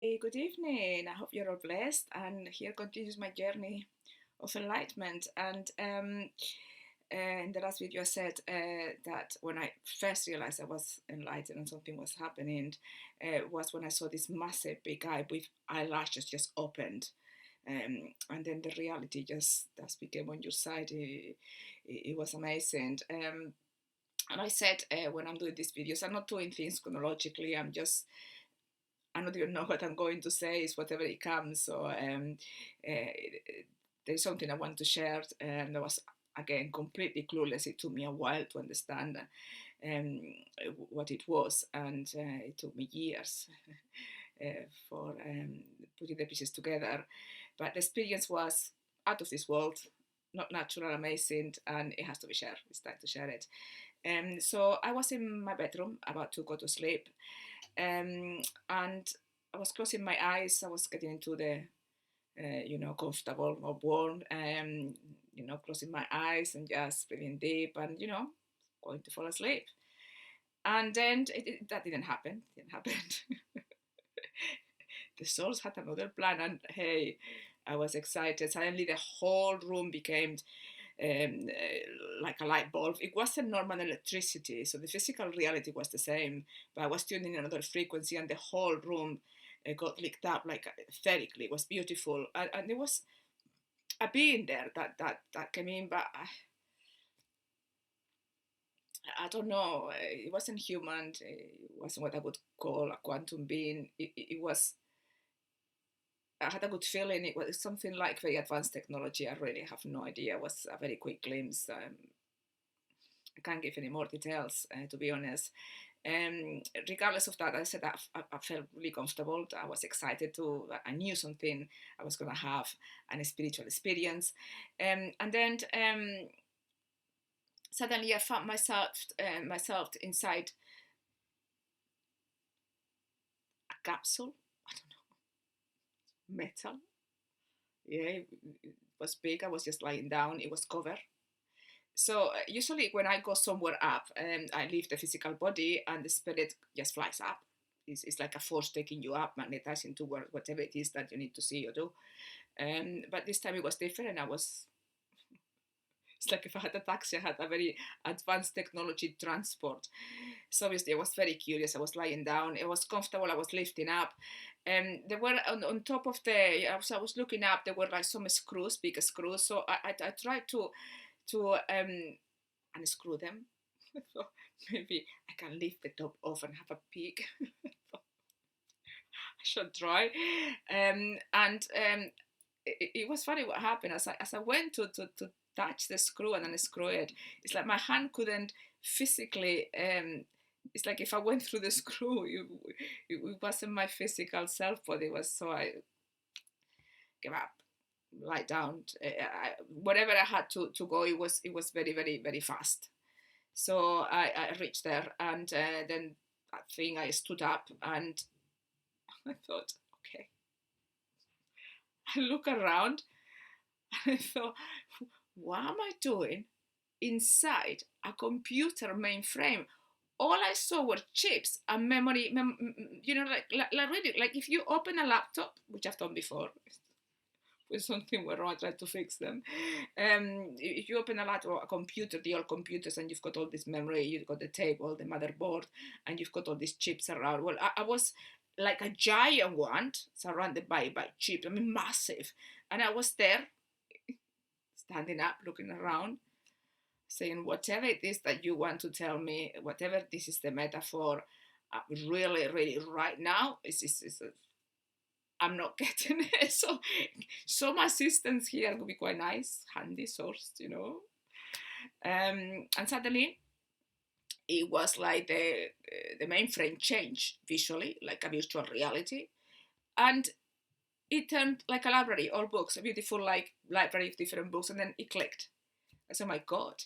Hey, good evening. I hope you're all blessed. And here continues my journey of enlightenment. In the last video, I said that when I first realized I was enlightened and something was happening, was when I saw this massive big eye with eyelashes just opened. And then the reality just became on your side. It was amazing. And I said when I'm doing these videos, I'm not doing things chronologically. I don't even know what I'm going to say. It's whatever it comes. So there's something I want to share, and I was again completely clueless. It took me a while to understand um, what it was, and it took me years for putting the pieces together. But the experience was out of this world, not natural, amazing, and it has to be shared. It's time to share it. So I was in my bedroom about to go to sleep, and I was closing my eyes. I was getting into the, comfortable or warm, closing my eyes and just breathing deep and, going to fall asleep. And then that didn't happen. It didn't happen. The souls had another plan, and hey, I was excited. Suddenly, the whole room became like a light bulb. It wasn't normal electricity, so the physical reality was the same, but I was tuning in another frequency, and the whole room got lit up like etherically. It was beautiful, and there was a being there that came in, but I don't know. It wasn't human. It wasn't what I would call a quantum being. It was. I had a good feeling. It was something like very advanced technology. I really have no idea. It was a very quick glimpse. I can't give any more details, to be honest. Regardless of that, I said that I felt really comfortable. I was excited I knew something I was going to have an spiritual experience. And then suddenly I found myself inside a capsule. I don't know, metal. Yeah, it was big. I was just lying down. It was covered. So usually when I go somewhere up, I leave the physical body and the spirit just flies up. It's like a force taking you up, magnetizing to whatever it is that you need to see or do. But this time it was different. It's like if I had a taxi, I had a very advanced technology transport. So obviously I was very curious. I was lying down. It was comfortable. I was lifting up. There were on top of I was looking up, there were like some screws, big screws. So I tried to unscrew them. So maybe I can lift the top off and have a peek. I should try. It was funny what happened as I went to touch the screw and unscrew it. It's like my hand couldn't physically. It's like if I went through the screw, it wasn't my physical self body. It was so I gave up, lie down. Whatever I had to go, it was very very very fast. So I reached there, and then that thing I stood up, and I thought, okay. I look around, and I thought, what am I doing inside a computer mainframe? All I saw were chips and memory, like really, like if you open a laptop, which I've done before, when something went wrong, I tried to fix them. If you open a laptop, a computer, the old computers, and you've got all this memory, you've got the table, the motherboard, and you've got all these chips around. Well, I was like a giant one, surrounded by chips. I mean, massive. And I was there, standing up, looking around, saying, whatever it is that you want to tell me, whatever this is the metaphor, really, really, right now, I'm not getting it. So some assistance here would be quite nice, handy source. And suddenly it was like the mainframe changed visually, like a virtual reality, and it turned like a library, all books, a beautiful like library of different books, and then it clicked. I said, oh my God,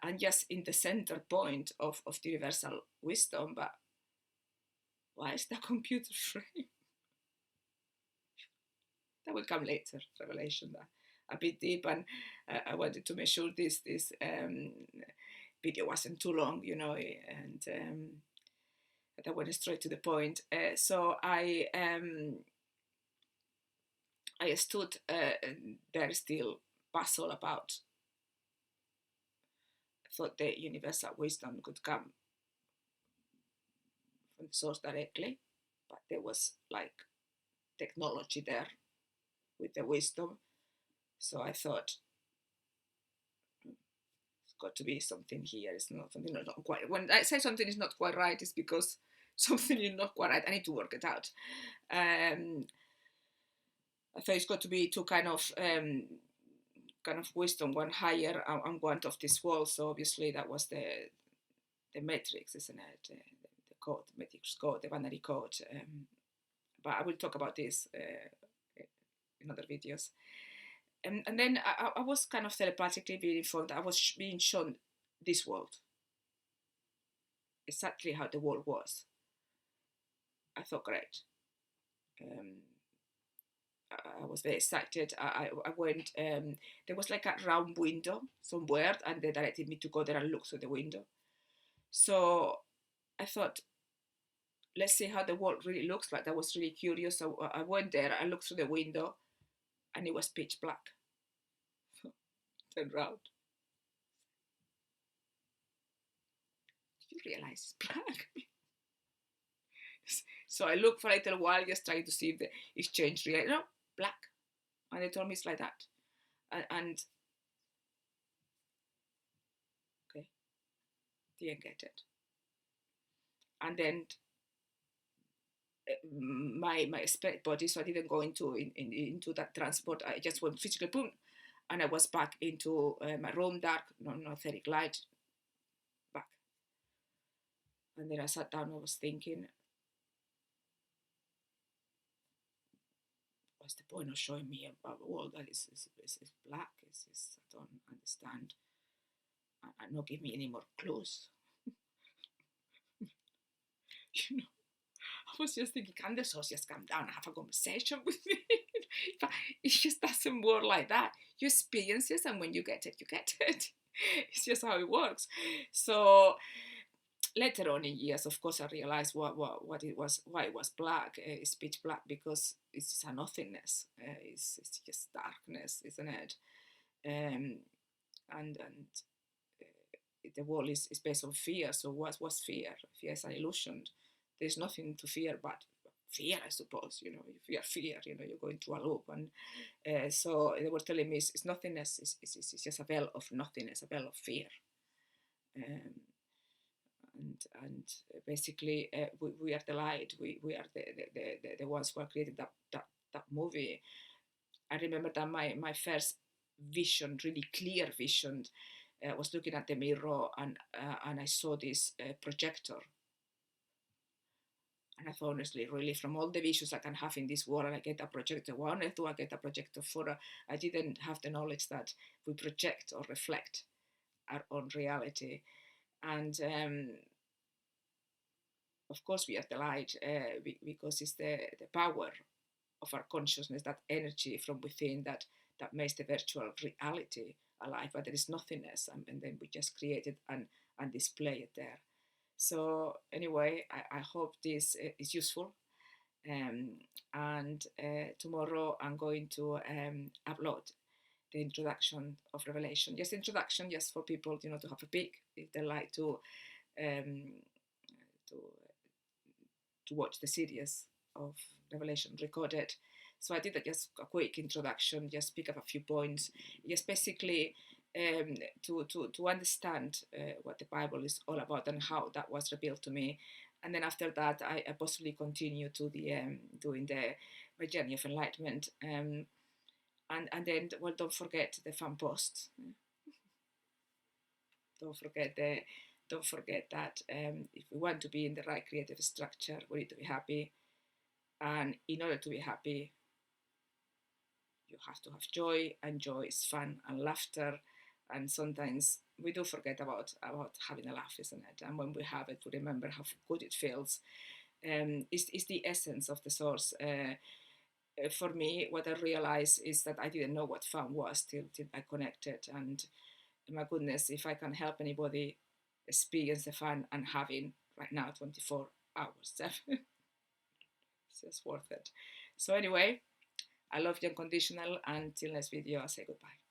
I'm just in the center point of the universal wisdom, but why is the computer frame? That will come later, revelation, a bit deep, and I wanted to make sure this video wasn't too long, and That went straight to the point. So I stood there still puzzled about. I thought the universal wisdom could come from the source directly, but there was like technology there with the wisdom. So I thought it's got to be something here. It's not something not quite. When I say something is not quite right, it's because something is not quite right. I need to work it out. I thought it's got to be two kind of wisdom, one higher and one of this world. So obviously that was the matrix, isn't it? The code, the matrix code, the binary code. But I will talk about this in other videos. And then I was kind of telepathically being informed. I was being shown this world, exactly how the world was. I thought, great. I was very excited. I went, there was like a round window somewhere, and they directed me to go there and look through the window. So I thought, let's see how the world really looks like. I was really curious. So I went there, I looked through the window, and it was pitch black. Turned round. Did you realize it's black? So I looked for a little while, just trying to see if it's changed really. No, black. And they told me it's like that. And okay, didn't get it. And then my spirit body, so I didn't go into that transport. I just went physically, boom, and I was back into my room, dark, no etheric light, back. And then I sat down. I was thinking, what's the point of showing me a world that is black? I don't understand. And not give me any more clues. You know, I was just thinking, can the source just come down and have a conversation with me? But it just doesn't work like that. You experience it, and when you get it, you get it. It's just how it works. So later on in years, of course, I realized what it was, why it was black. It's pitch black because it's a nothingness. It's just darkness, isn't it? And the world is based on fear. So what's fear? Fear is an illusion. There's nothing to fear but fear, I suppose. You know, if you are fear, you know, you're going through a loop. And so they were telling me it's nothingness. It's just a veil of nothingness, a veil of fear. And basically, we are the light. We are the ones who are created that movie. I remember that my first vision, really clear vision, was looking at the mirror, and I saw this projector. And I thought, honestly, really, from all the visions I can have in this world, and I get a projector. What on earth do I get a projector for? I didn't have the knowledge that we project or reflect our own reality. And of course, we are the light because it's the power of our consciousness, that energy from within that makes the virtual reality alive. But there is nothingness, and then we just create it and display it there. So anyway, I hope this is useful. And tomorrow I'm going to upload the introduction of Revelation. Just introduction, just for people, you know, to have a peek if they like to watch the series of Revelation recorded. So I did just a quick introduction, just pick up a few points, just basically to understand what the Bible is all about and how that was revealed to me. And then after that, I possibly continue to the doing my journey of enlightenment. And then, well, don't forget the fan post. Don't forget that if we want to be in the right creative structure, we need to be happy. And in order to be happy, you have to have joy, and joy is fun and laughter. And sometimes we do forget about having a laugh, isn't it? And when we have it, we remember how good it feels. It's the essence of the source. For me, what I realized is that I didn't know what fun was till I connected. And my goodness, if I can help anybody experience the fun I'm having right now, 24 hours. It's just worth it. So anyway, I love you unconditional. Until next video, I'll say goodbye.